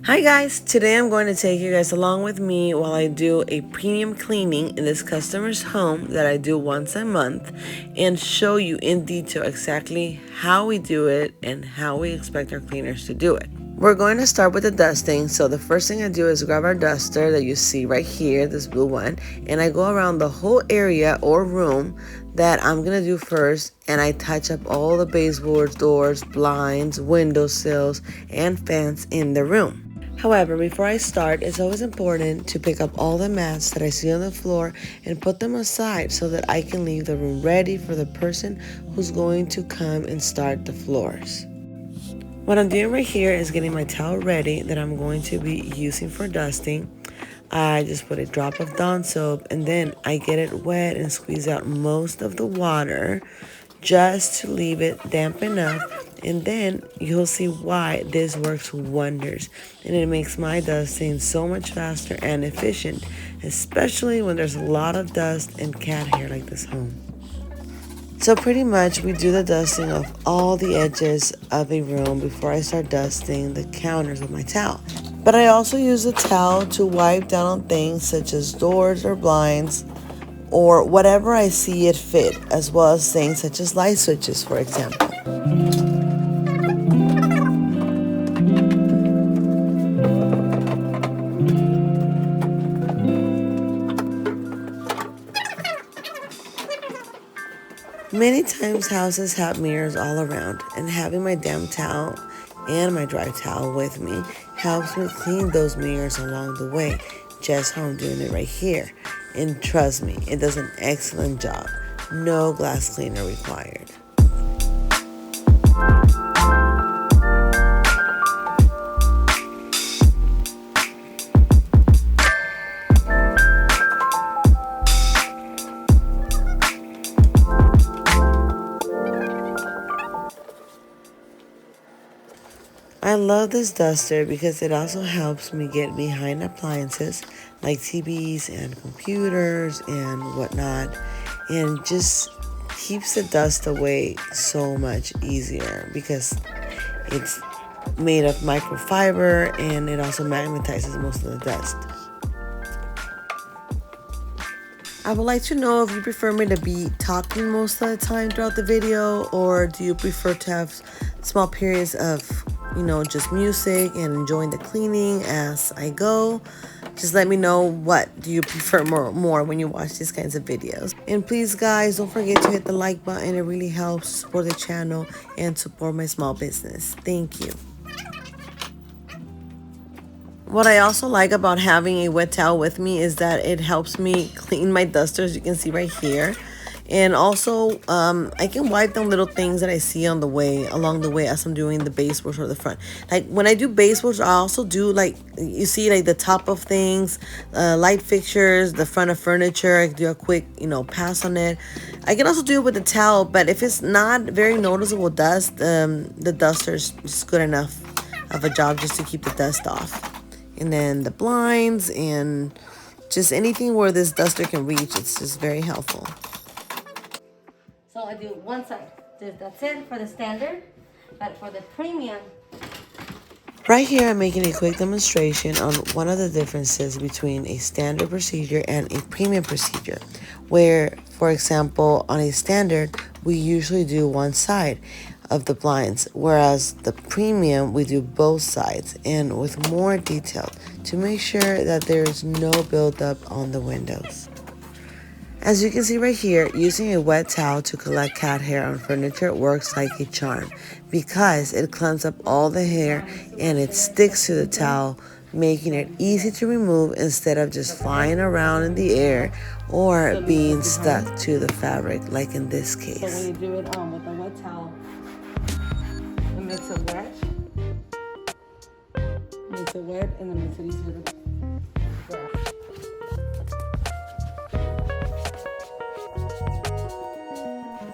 Hi guys, today I'm going to take you guys along with me while I do a premium cleaning in this customer's home that I do once a month and show you in detail exactly how we do it and how we expect our cleaners to do it. We're going to start with the dusting, so the first thing I do is grab our duster that you see right here, this blue one, and I go around the whole area or room that I'm gonna do first, and I touch up all the baseboards, doors, blinds, windowsills, and fans in the room. However, before I start, it's always important to pick up all the mats that I see on the floor and put them aside so that I can leave the room ready for the person who's going to come and start the floors. What I'm doing right here is getting my towel ready that I'm going to be using for dusting. I just put a drop of Dawn soap and then I get it wet and squeeze out most of the water just to leave it damp enough, and then you'll see why this works wonders and it makes my dusting so much faster and efficient, especially when there's a lot of dust and cat hair like this home. So pretty much we do the dusting of all the edges of a room before I start dusting the counters with my towel. But I also use the towel to wipe down on things such as doors or blinds or whatever I see it fit, as well as things such as light switches, for example. Many times houses have mirrors all around, and having my damp towel and my dry towel with me helps me clean those mirrors along the way, just how I'm doing it right here. And trust me, it does an excellent job. No glass cleaner required. I love this duster because it also helps me get behind appliances like TVs and computers and whatnot, and just keeps the dust away so much easier because it's made of microfiber and it also magnetizes most of the dust. I would like to know if you prefer me to be talking most of the time throughout the video, or do you prefer to have small periods of just music and enjoying the cleaning as I go. Just let me know, what do you prefer more when you watch these kinds of videos. And please guys, don't forget to hit the like button. It really helps support the channel and support my small business. Thank you. What I also like about having a wet towel with me is that it helps me clean my dusters. You can see right here. And also, I can wipe down little things that I see along the way as I'm doing the baseboards or the front. Like when I do baseboards, I also do, like, you see, like the top of things, light fixtures, the front of furniture. I can do a quick, pass on it. I can also do it with the towel, but if it's not very noticeable dust, the duster is just good enough of a job just to keep the dust off. And then the blinds and just anything where this duster can reach, it's just very helpful. So I do one side. That's it for the standard, but for the premium. Right here, I'm making a quick demonstration on one of the differences between a standard procedure and a premium procedure, where, for example, on a standard, we usually do one side of the blinds, whereas the premium, we do both sides and with more detail to make sure that there's no buildup on the windows. As you can see right here, using a wet towel to collect cat hair on furniture works like a charm because it clumps up all the hair and it sticks to the towel, making it easy to remove instead of just flying around in the air or being stuck to the fabric like in this case. So when you do it with a wet towel, it makes it wet. Makes it wet and then makes it easier to grab.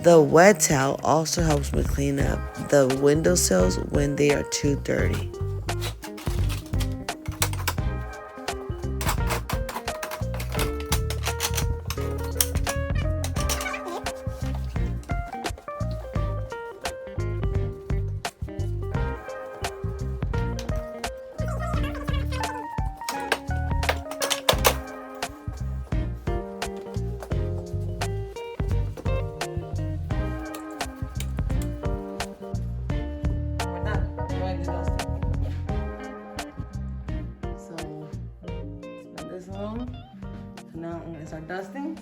The wet towel also helps me clean up the windowsills when they are too dirty. now I'm gonna start dusting.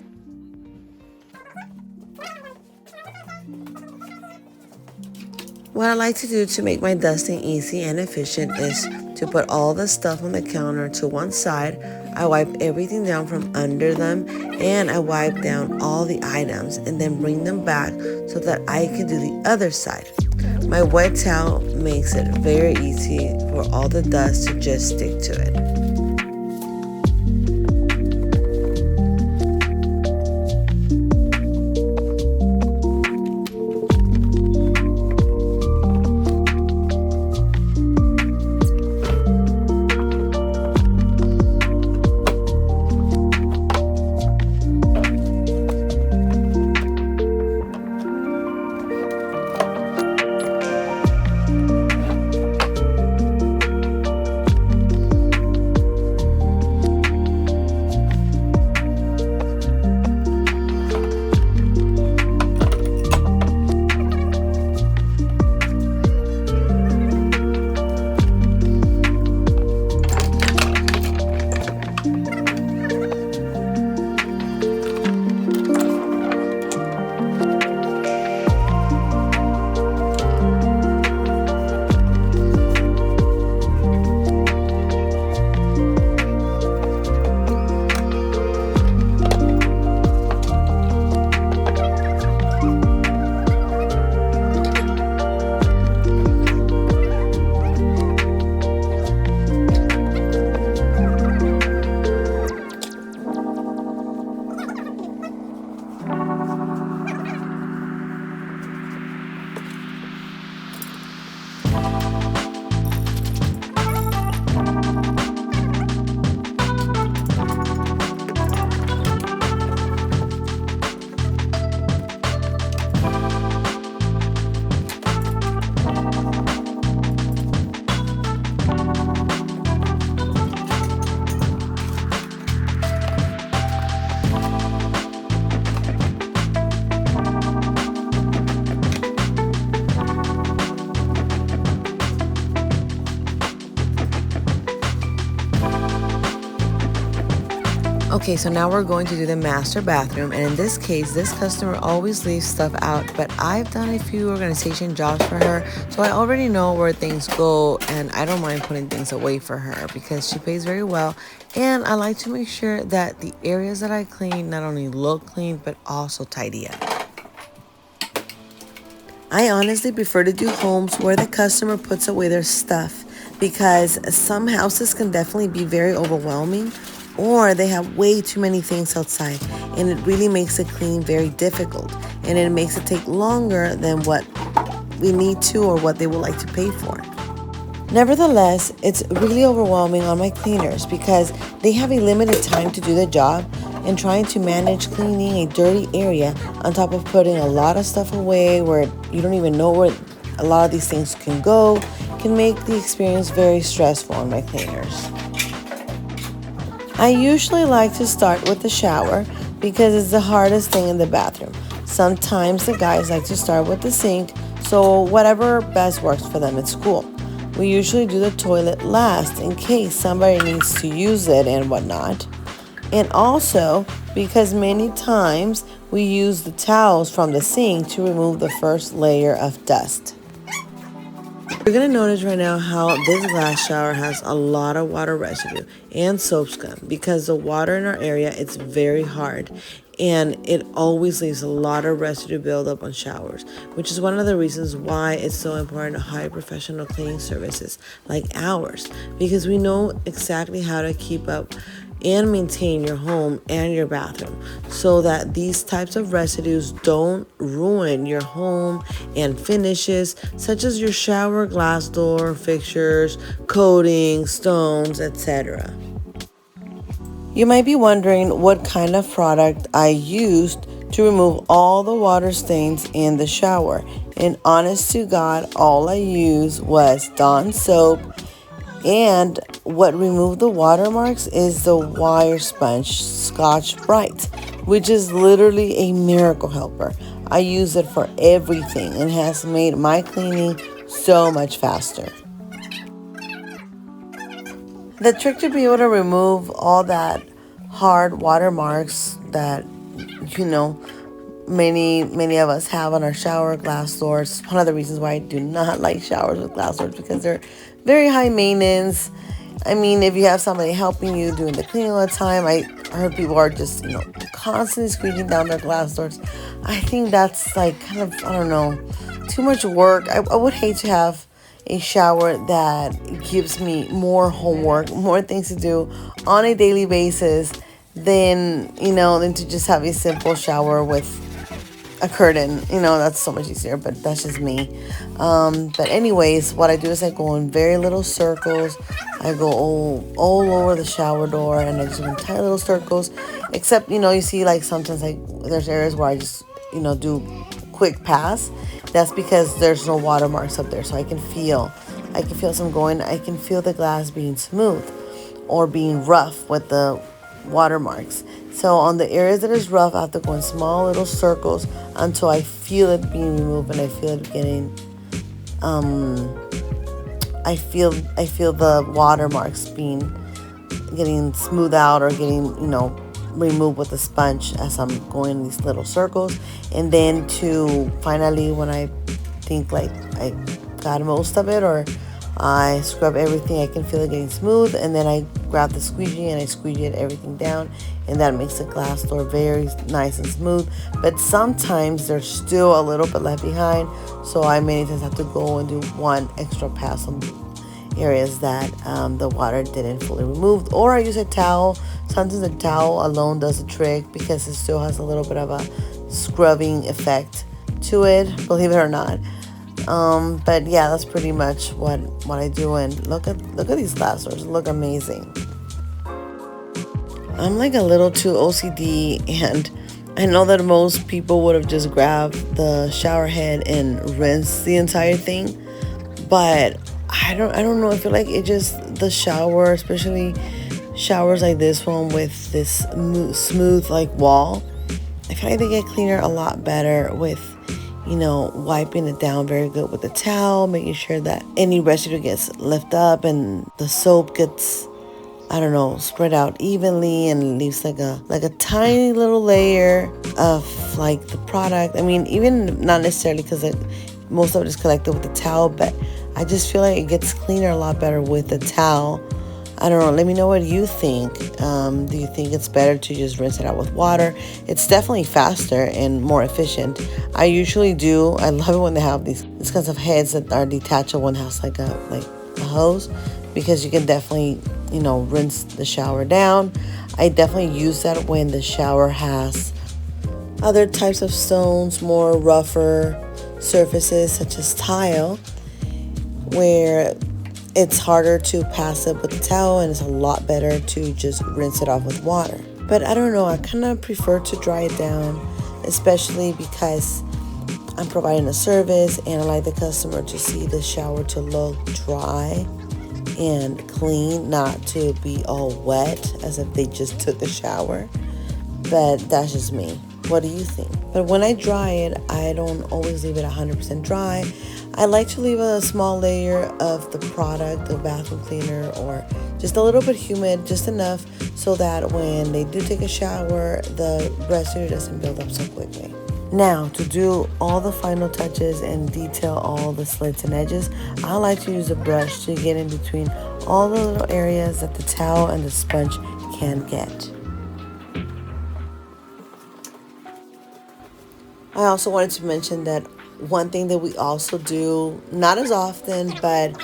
What I like to do to make my dusting easy and efficient is to put all the stuff on the counter to one side. I wipe everything down from under them, and I wipe down all the items and then bring them back so that I can do the other side. My wet towel makes it very easy for all the dust to just stick to it. Okay, so now we're going to do the master bathroom, and in this case, this customer always leaves stuff out, but I've done a few organization jobs for her, so I already know where things go, and I don't mind putting things away for her because she pays very well, and I like to make sure that the areas that I clean not only look clean, but also tidy up. I honestly prefer to do homes where the customer puts away their stuff because some houses can definitely be very overwhelming, or they have way too many things outside, and it really makes the cleaning very difficult, and it makes it take longer than what we need to or what they would like to pay for. Nevertheless, it's really overwhelming on my cleaners because they have a limited time to do the job, and trying to manage cleaning a dirty area on top of putting a lot of stuff away where you don't even know where a lot of these things can go can make the experience very stressful on my cleaners. I usually like to start with the shower because it's the hardest thing in the bathroom. Sometimes the guys like to start with the sink, so whatever best works for them, it's cool. We usually do the toilet last in case somebody needs to use it and whatnot. And also because many times we use the towels from the sink to remove the first layer of dust. You're going to notice right now how this glass shower has a lot of water residue and soap scum because the water in our area, it's very hard, and it always leaves a lot of residue buildup on showers, which is one of the reasons why it's so important to hire professional cleaning services like ours, because we know exactly how to keep up and maintain your home and your bathroom so that these types of residues don't ruin your home and finishes, such as your shower glass door, fixtures, coatings, stones, etc. You might be wondering what kind of product I used to remove all the water stains in the shower. And honest to God, all I used was Dawn soap, and what removed the watermarks is the wire sponge Scotch Brite, which is literally a miracle helper. I use it for everything and has made my cleaning so much faster. The trick to be able to remove all that hard watermarks that, you know, many of us have on our shower glass doors. One of the reasons why I do not like showers with glass doors, because they're very high maintenance. I mean, if you have somebody helping you doing the cleaning all the time, I heard people are just, you know, constantly squeaking down their glass doors. I think that's like kind of, I don't know, too much work. I would hate to have a shower that gives me more homework, more things to do on a daily basis than, you know, than to just have a simple shower with a curtain. You know, that's so much easier, but that's just me. But anyways, what I do is I go in very little circles. I go all over the shower door, and I just go in tiny little circles, except, you know, you see like sometimes like there's areas where I just, you know, do quick pass. That's because there's no watermarks up there, so I can feel some going. I can feel the glass being smooth or being rough with the watermarks. So on the areas that is rough, I have to go in small little circles until I feel it being removed, and I feel it getting I feel the watermarks getting smoothed out, or getting, you know, removed with a sponge as I'm going in these little circles. And then to finally, when I think like I got most of it, or I scrub everything, I can feel it getting smooth, and then I grab the squeegee and I squeegee everything down, and that makes the glass door very nice and smooth. But sometimes there's still a little bit left behind, so I many times have to go and do one extra pass on areas that the water didn't fully remove, or I use a towel. Sometimes a towel alone does the trick, because it still has a little bit of a scrubbing effect to it, believe it or not. But yeah, that's pretty much what I do. And look at these glass doors, look amazing. I'm like a little too OCD, and I know that most people would have just grabbed the shower head and rinsed the entire thing, but I don't know. I feel like it just, the shower, especially showers like this one with this smooth like wall, I feel like they get cleaner a lot better with, you know, wiping it down very good with the towel, making sure that any residue gets lifted up and the soap gets, I don't know, spread out evenly and leaves like a tiny little layer of like the product. I mean, even not necessarily, because most of it is collected with the towel, but I just feel like it gets cleaner a lot better with the towel. I don't know. Let me know what you think. Do you think it's better to just rinse it out with water? It's definitely faster and more efficient. I usually do. I love it when they have these kinds of heads that are detachable and has like a hose, because you can definitely, you know, rinse the shower down. I definitely use that when the shower has other types of stones, more rougher surfaces such as tile, where it's harder to pass it with the towel, and it's a lot better to just rinse it off with water. But I don't know, I kind of prefer to dry it down, especially because I'm providing a service, and I like the customer to see the shower to look dry and clean, not to be all wet as if they just took a shower. But that's just me. What do you think? But when I dry it, I don't always leave it 100% dry. I like to leave a small layer of the product, the bathroom cleaner, or just a little bit humid, just enough so that when they do take a shower, the residue doesn't build up so quickly. Now, to do all the final touches and detail all the slits and edges, I like to use a brush to get in between all the little areas that the towel and the sponge can get. I also wanted to mention that one thing that we also do, not as often, but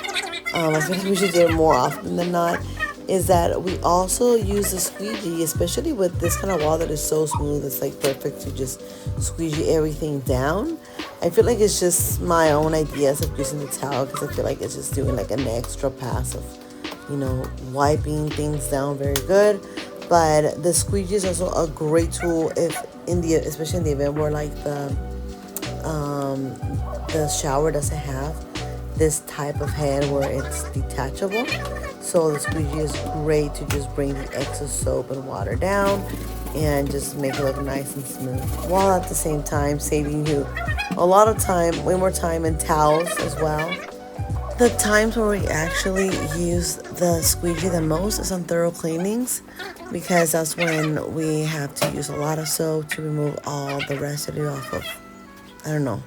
I feel like we should do it more often than not, is that we also use the squeegee, especially with this kind of wall that is so smooth. It's like perfect to just squeegee everything down. I feel like it's just my own ideas of using the towel, because I feel like it's just doing like an extra pass of, you know, wiping things down very good. But the squeegee is also a great tool especially in the event where like the shower doesn't have this type of head where it's detachable. So the squeegee is great to just bring the excess soap and water down and just make it look nice and smooth, while at the same time saving you a lot of time, way more time, and towels as well, The times where we actually use the squeegee the most is on thorough cleanings, because that's when we have to use a lot of soap to remove all the residue off of, I don't know,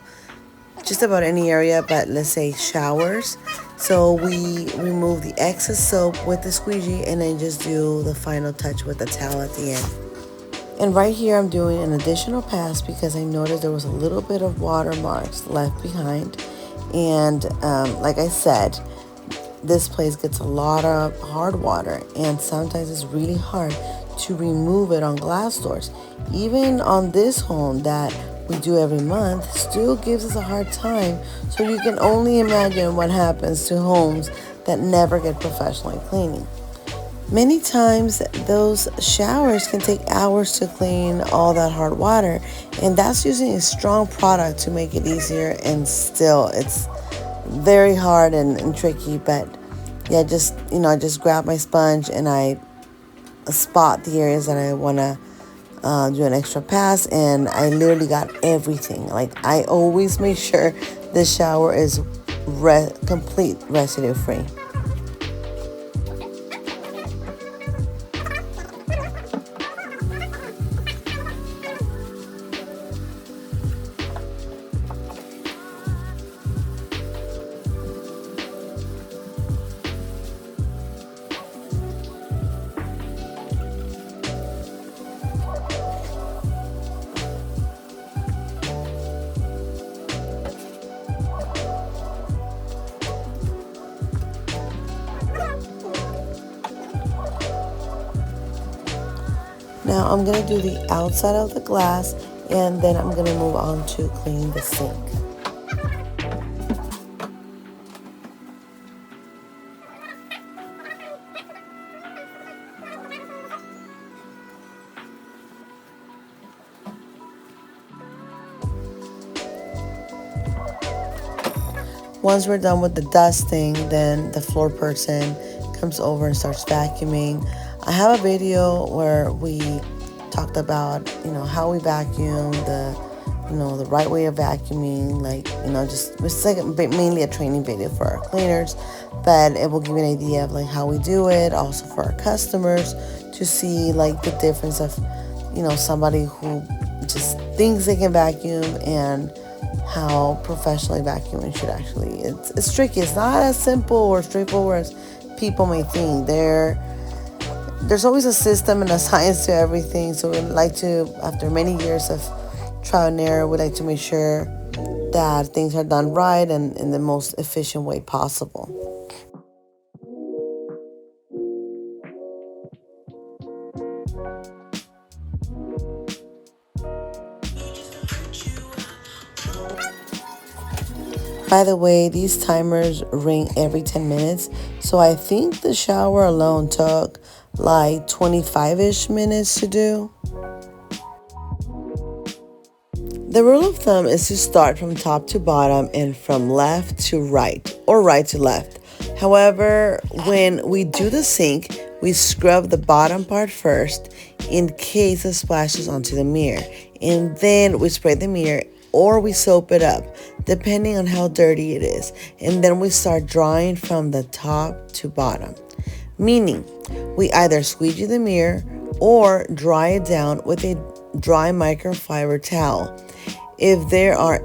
just about any area, but let's say showers. So we remove the excess soap with the squeegee and then just do the final touch with the towel at the end. And right here I'm doing an additional pass because I noticed there was a little bit of watermarks left behind. And like I said, this place gets a lot of hard water, and sometimes it's really hard to remove it on glass doors. Even on this home that we do every month, still gives us a hard time. So you can only imagine what happens to homes that never get professionally cleaning. Many times those showers can take hours to clean all that hard water, and that's using a strong product to make it easier, and still it's very hard and tricky. But yeah, just I just grab my sponge and I spot the areas that I want to do an extra pass, and I literally got everything. Like, I always make sure the shower is complete residue free. Now I'm going to do the outside of the glass, and then I'm going to move on to clean the sink. Once we're done with the dusting, then the floor person comes over and starts vacuuming. I have a video where we talked about, how we vacuum, the right way of vacuuming, it's like mainly a training video for our cleaners, but it will give you an idea of how we do it, also for our customers to see the difference of, somebody who just thinks they can vacuum and how professionally vacuuming should actually. It's tricky. It's not as simple or straightforward as people may think. There's always a system and a science to everything. So we like to, after many years of trial and error, we like to make sure that things are done right and in the most efficient way possible. By the way, these timers ring every 10 minutes, so I think the shower alone took 25-ish minutes to do. The rule of thumb is to start from top to bottom and from left to right, or right to left. However, when we do the sink, we scrub the bottom part first in case it splashes onto the mirror, and then we spray the mirror or we soap it up, depending on how dirty it is. And then we start drying from the top to bottom, meaning we either squeegee the mirror or dry it down with a dry microfiber towel. If there are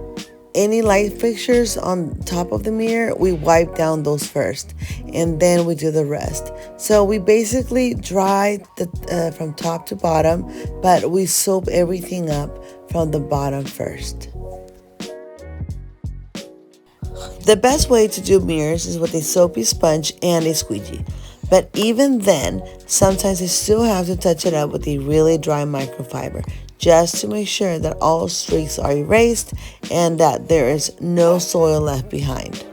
any light fixtures on top of the mirror, we wipe down those first, and then we do the rest. So we basically dry from top to bottom, but we soap everything up from the bottom first. The best way to do mirrors is with a soapy sponge and a squeegee. But even then, sometimes you still have to touch it up with a really dry microfiber, just to make sure that all streaks are erased and that there is no soil left behind.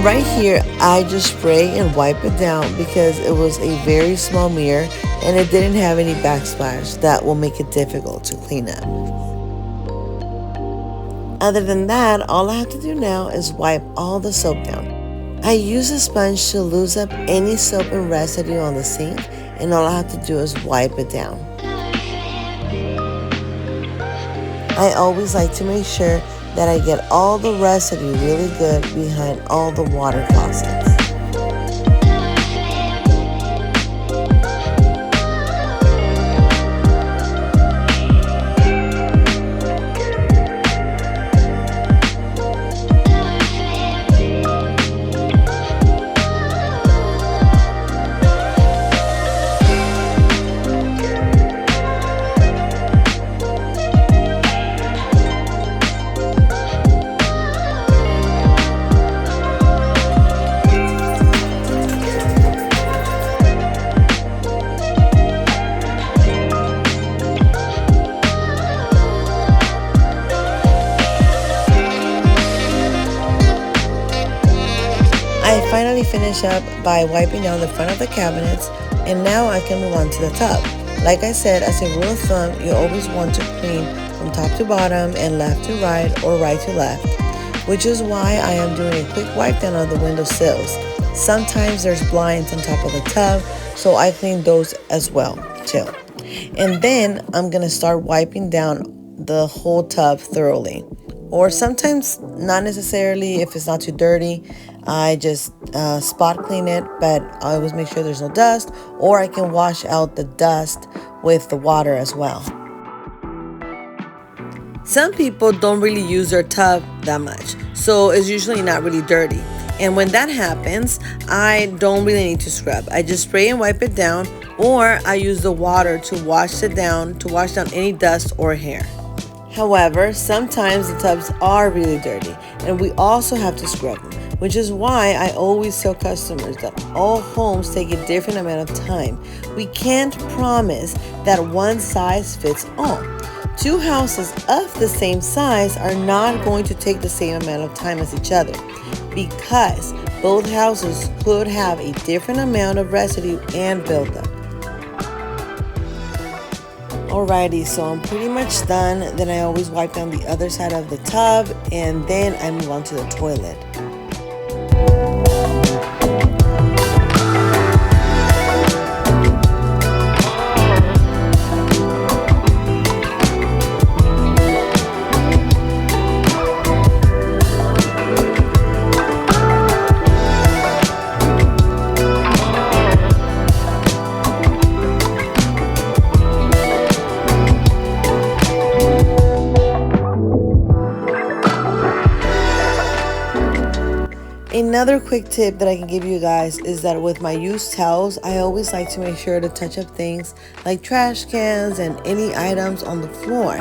right here, I just spray and wipe it down because it was a very small mirror and it didn't have any backsplash that will make it difficult to clean up. Other than that, all I have to do now is wipe all the soap down. I use a sponge to lose up any soap and residue on the sink, and all I have to do is wipe it down. I always like to make sure that I get all the residue really good behind all the water faucets. I finally finish up by wiping down the front of the cabinets, and now I can move on to the tub. Like I said, as a rule of thumb, you always want to clean from top to bottom and left to right or right to left, which is why I am doing a quick wipe down of the window sills. Sometimes there's blinds on top of the tub, so I clean those as well too. And then I'm gonna start wiping down the whole tub thoroughly. Or sometimes not necessarily if it's not too dirty. I just spot clean it, but I always make sure there's no dust, or I can wash out the dust with the water as well. Some people don't really use their tub that much, so it's usually not really dirty. And when that happens, I don't really need to scrub. I just spray and wipe it down, or I use the water to wash down any dust or hair. However, sometimes the tubs are really dirty, and we also have to scrub them, which is why I always tell customers that all homes take a different amount of time. We can't promise that one size fits all. Two houses of the same size are not going to take the same amount of time as each other, because both houses could have a different amount of residue and buildup. Alrighty, so I'm pretty much done. Then I always wipe down the other side of the tub, and then I move on to the toilet. Another quick tip that I can give you guys is that with my used towels, I always like to make sure to touch up things like trash cans and any items on the floor.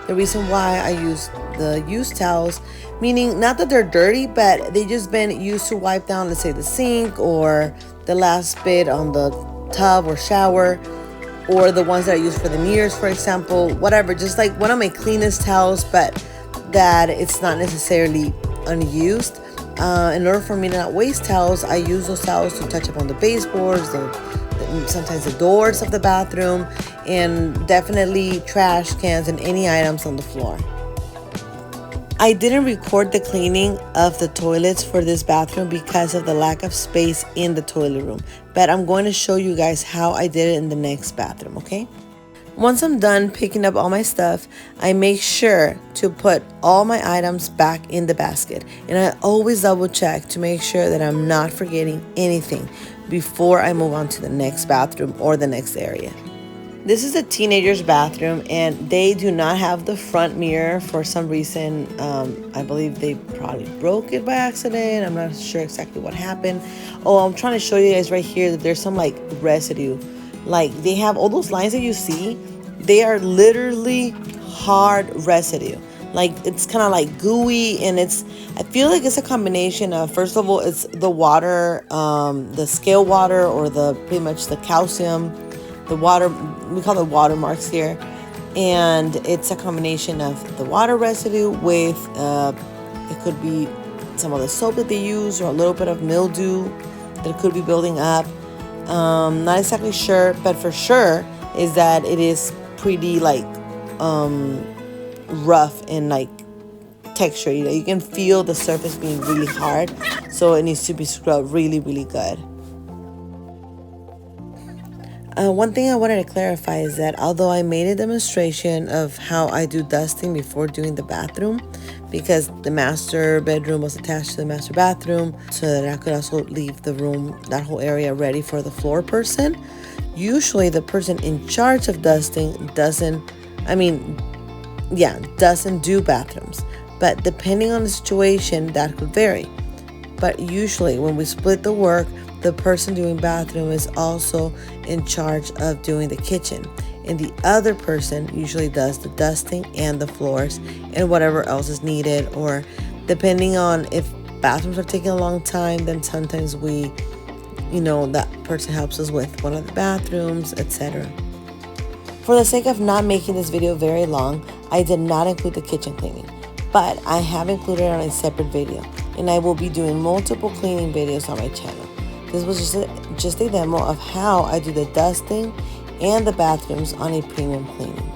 The reason why I use the used towels, meaning not that they're dirty, but they just been used to wipe down, let's say, the sink or the last bit on the tub or shower, or the ones that I use for the mirrors, for example, whatever, just like one of my cleanest towels, but that it's not necessarily unused. In order for me to not waste towels, I use those towels to touch up on the baseboards, sometimes the doors of the bathroom, and definitely trash cans and any items on the floor. I didn't record the cleaning of the toilets for this bathroom because of the lack of space in the toilet room, but I'm going to show you guys how I did it in the next bathroom, okay? Once I'm done picking up all my stuff, I make sure to put all my items back in the basket. And I always double check to make sure that I'm not forgetting anything before I move on to the next bathroom or the next area. This is a teenager's bathroom, and they do not have the front mirror for some reason. I believe they probably broke it by accident. I'm not sure exactly what happened. Oh, I'm trying to show you guys right here that there's some like residue. Like they have all those lines that you see, they are literally hard residue. Like it's kind of like gooey, and I feel like it's a combination of, first of all, it's the water, the scale water, or pretty much the calcium, the water, we call it watermarks here. And it's a combination of the water residue with, it could be some of the soap that they use, or a little bit of mildew that could be building up. Not exactly sure, but for sure is that it is pretty like rough and like texture. You can feel the surface being really hard, so it needs to be scrubbed really, really good. One thing I wanted to clarify is that although I made a demonstration of how I do dusting before doing the bathroom, because the master bedroom was attached to the master bathroom, so that I could also leave the room, that whole area, ready for the floor person. Usually the person in charge of dusting doesn't do bathrooms, but depending on the situation, that could vary. But usually when we split the work, the person doing bathroom is also in charge of doing the kitchen, and the other person usually does the dusting and the floors and whatever else is needed. Or depending on if bathrooms are taking a long time, then sometimes that person helps us with one of the bathrooms, etc. For the sake of not making this video very long, I did not include the kitchen cleaning, but I have included it on a separate video, and I will be doing multiple cleaning videos on my channel. This was just a demo of how I do the dusting and the bathrooms on a premium cleaning.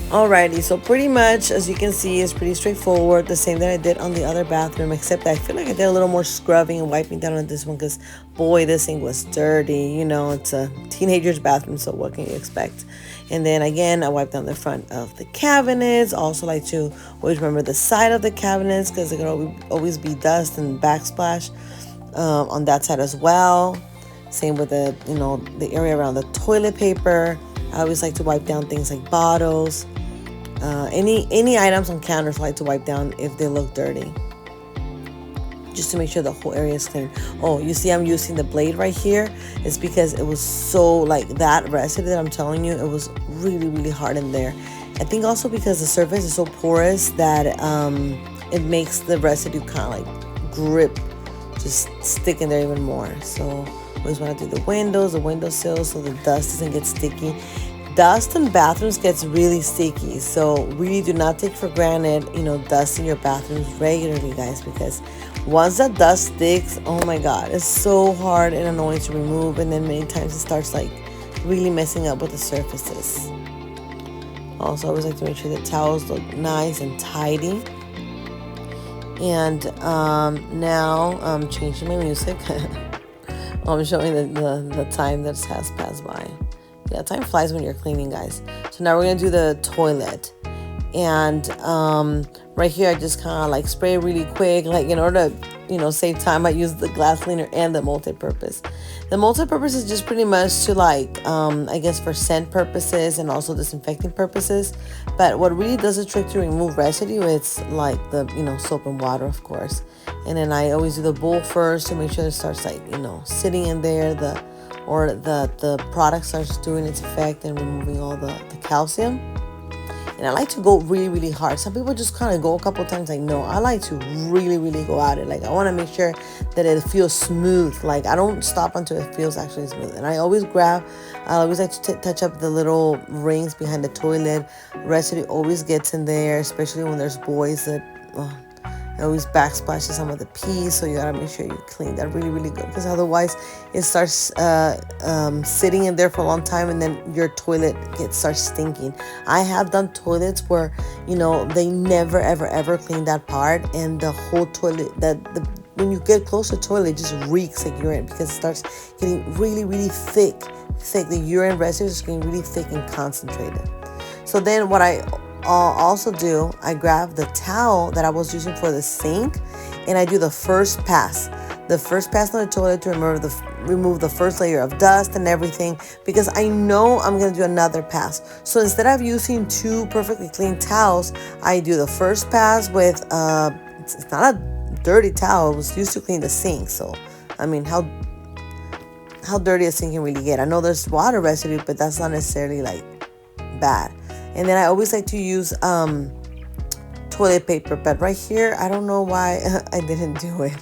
Alrighty, so pretty much, as you can see, is pretty straightforward. The same that I did on the other bathroom, except I feel like I did a little more scrubbing and wiping down on this one because, boy, this thing was dirty. It's a teenager's bathroom, so what can you expect? And then again, I wiped down the front of the cabinets. Also like to always remember the side of the cabinets because there can always be dust and backsplash on that side as well. Same with the area around the toilet paper. I always like to wipe down things like bottles. Any items on counters I like to wipe down if they look dirty, just to make sure the whole area is clean. Oh, you see I'm using the blade right here. It's because it was so, like, that residue that I'm telling you, it was really, really hard in there. I think also because the surface is so porous that it makes the residue kind of like grip, just stick in there even more. So always want to do the windows, the windowsills, so the dust doesn't get sticky. Dust in bathrooms gets really sticky, so really do not take for granted, dust in your bathrooms regularly, guys, because once that dust sticks, oh my god, it's so hard and annoying to remove, and then many times it starts like really messing up with the surfaces. Also, I always like to make sure the towels look nice and tidy. And now I'm changing my music. I'm showing the time that has passed by. Yeah, time flies when you're cleaning, guys. So now we're gonna do the toilet, and right here I just kind of like spray really quick, like in order to save time. I use the glass cleaner and the multi-purpose. The multi-purpose is just pretty much to like I guess for scent purposes and also disinfecting purposes. But what really does the trick to remove residue, it's like the soap and water, of course. And then I always do the bowl first to make sure it starts like sitting in there, the product starts doing its effect and removing all the calcium. And I like to go really, really hard. Some people just kind of go a couple times. Like, no, I like to really, really go at it. Like, I want to make sure that it feels smooth. Like, I don't stop until it feels actually smooth. And I always like to touch up the little rings behind the toilet. Residue always gets in there, especially when there's boys that it always backsplashes some of the pee. So you gotta make sure you clean that really, really good, because otherwise it starts sitting in there for a long time, and then your toilet starts stinking. I have done toilets where they never ever clean that part, and the whole toilet, when you get close to the toilet, it just reeks like urine, because it starts getting really, really thick. The urine residue is getting really thick and concentrated. So then what I also do, I grab the towel that I was using for the sink, and I do the first pass on the toilet to remove the first layer of dust and everything, because I know I'm going to do another pass. So instead of using two perfectly clean towels, I do the first pass with it's not a dirty towel. It was used to clean the sink. So I mean, how dirty a sink can really get? I know there's water residue, but that's not necessarily like bad. And then I always like to use toilet paper, but right here, I don't know why I didn't do it.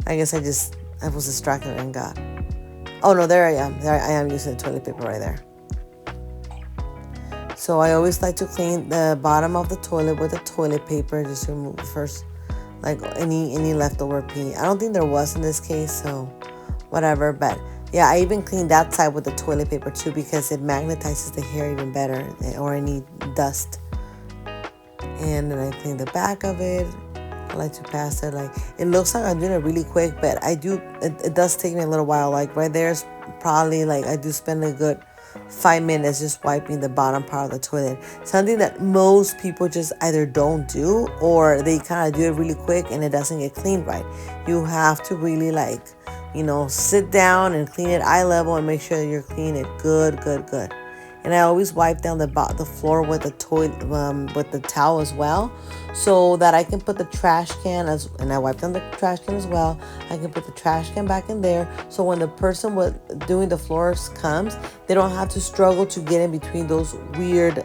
I guess I was distracted and got. Oh no, there I am. There I am using the toilet paper right there. So I always like to clean the bottom of the toilet with the toilet paper, just to remove the first like any leftover pee. I don't think there was in this case, so whatever. But yeah, I even cleaned that side with the toilet paper too, because it magnetizes the hair even better, or any dust. And then I clean the back of it. I like to pass it. Like, it looks like I'm doing it really quick, but it does take me a little while. Like right there's probably, like, I do spend a good 5 minutes just wiping the bottom part of the toilet. Something that most people just either don't do, or they kind of do it really quick and it doesn't get cleaned right. You have to really, like, sit down and clean it eye level and make sure that you're cleaning it good. And I always wipe down the floor with the towel as well, so that I can put the trash can and I wipe down the trash can as well. I can put the trash can back in there, so when the person doing the floors comes, they don't have to struggle to get in between those weird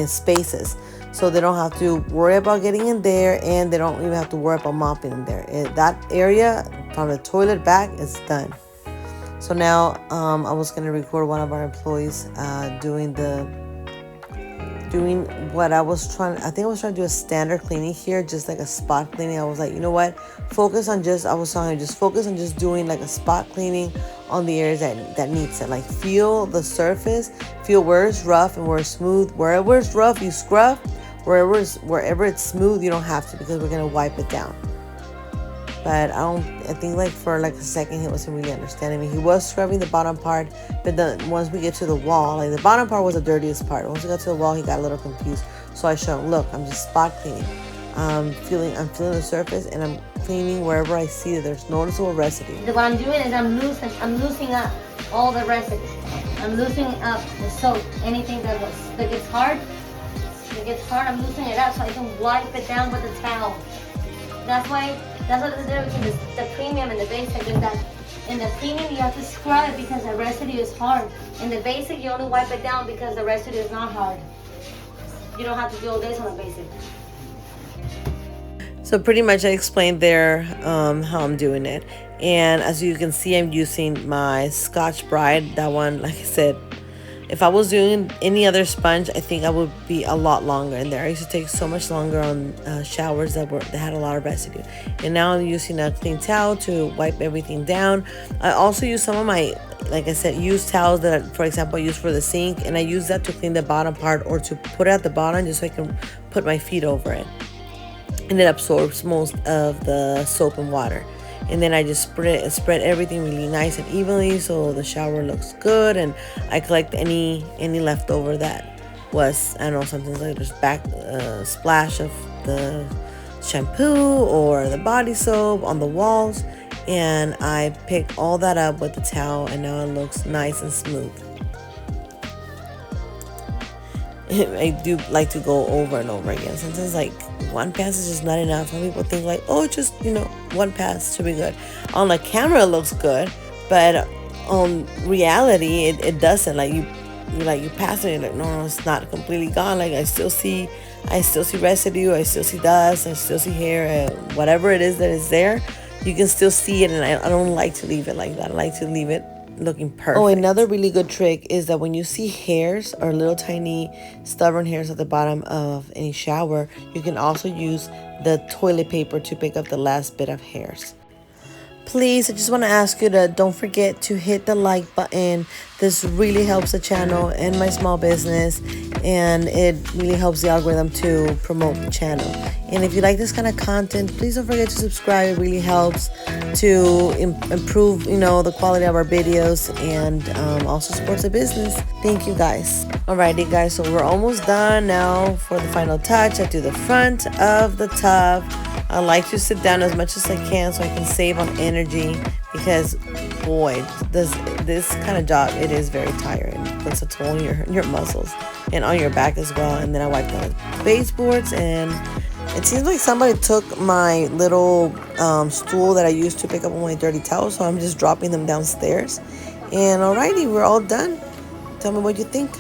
spaces. So they don't have to worry about getting in there, and they don't even have to worry about mopping in there. That area from the toilet back is done. So now I was gonna record one of our employees doing what I was trying. I think I was trying to do a standard cleaning here, just like a spot cleaning. I was like, you know what? Focus on just doing like a spot cleaning on the areas that needs it. Like, feel the surface, feel where it's rough and where it's smooth. Wherever it's rough, you scrub. Wherever it's smooth, you don't have to, because we're gonna wipe it down. But I think like for like a second he wasn't really understanding me. He was scrubbing the bottom part, but then once we get to the wall, like the bottom part was the dirtiest part. Once we got to the wall, he got a little confused. So I showed him, look, I'm just spot cleaning. I'm feeling the surface, and I'm cleaning wherever I see that there's noticeable residue. What I'm doing is I'm loosening up all the residue. I'm loosening up the soap. Anything that gets hard, I'm loosening it up so I can wipe it down with a towel. That's what the difference between the premium and the basic is, that in the premium you have to scrub it because the residue is hard. In the basic, you only wipe it down because the residue is not hard. You don't have to do all this on the basic. So pretty much I explained there how I'm doing it. And as you can see, I'm using my Scotch Brite. That one, like I said, if I was doing any other sponge, I think I would be a lot longer in there. I used to take so much longer on showers that had a lot of residue. And now I'm using a clean towel to wipe everything down. I also use some of my, like I said, used towels that, for example, I use for the sink. And I use that to clean the bottom part, or to put it at the bottom just so I can put my feet over it. And it absorbs most of the soap and water. And then I just spread everything really nice and evenly, so the shower looks good. And I collect any leftover that was, I don't know, sometimes like there's back splash of the shampoo or the body soap on the walls, and I pick all that up with the towel, and now it looks nice and smooth. I do like to go over and over again. Sometimes like one pass is just not enough. Some people think like, oh, just one pass should be good. On the camera it looks good, but on reality it doesn't. Like you pass it and you're like, no, it's not completely gone. Like I still see residue, I still see dust, I still see hair, whatever it is that is there, you can still see it. And I don't like to leave it like that. I like to leave it looking perfect. Oh, another really good trick is that when you see hairs or little tiny stubborn hairs at the bottom of any shower, you can also use the toilet paper to pick up the last bit of hairs. Please, I just want to ask you to don't forget to hit the like button. This really helps the channel and my small business, and it really helps the algorithm to promote the channel. And if you like this kind of content, please don't forget to subscribe. It really helps to improve, the quality of our videos, and also supports the business. Thank you, guys. Alrighty, guys, so we're almost done now. For the final touch, I do the front of the tub. I like to sit down as much as I can so I can save on energy, because boy, this kind of job, it is very tiring. It puts a toll on your muscles and on your back as well. And then I wipe down the baseboards, and it seems like somebody took my little stool that I used to pick up all my dirty towels, so I'm just dropping them downstairs. And alrighty, we're all done. Tell me what you think.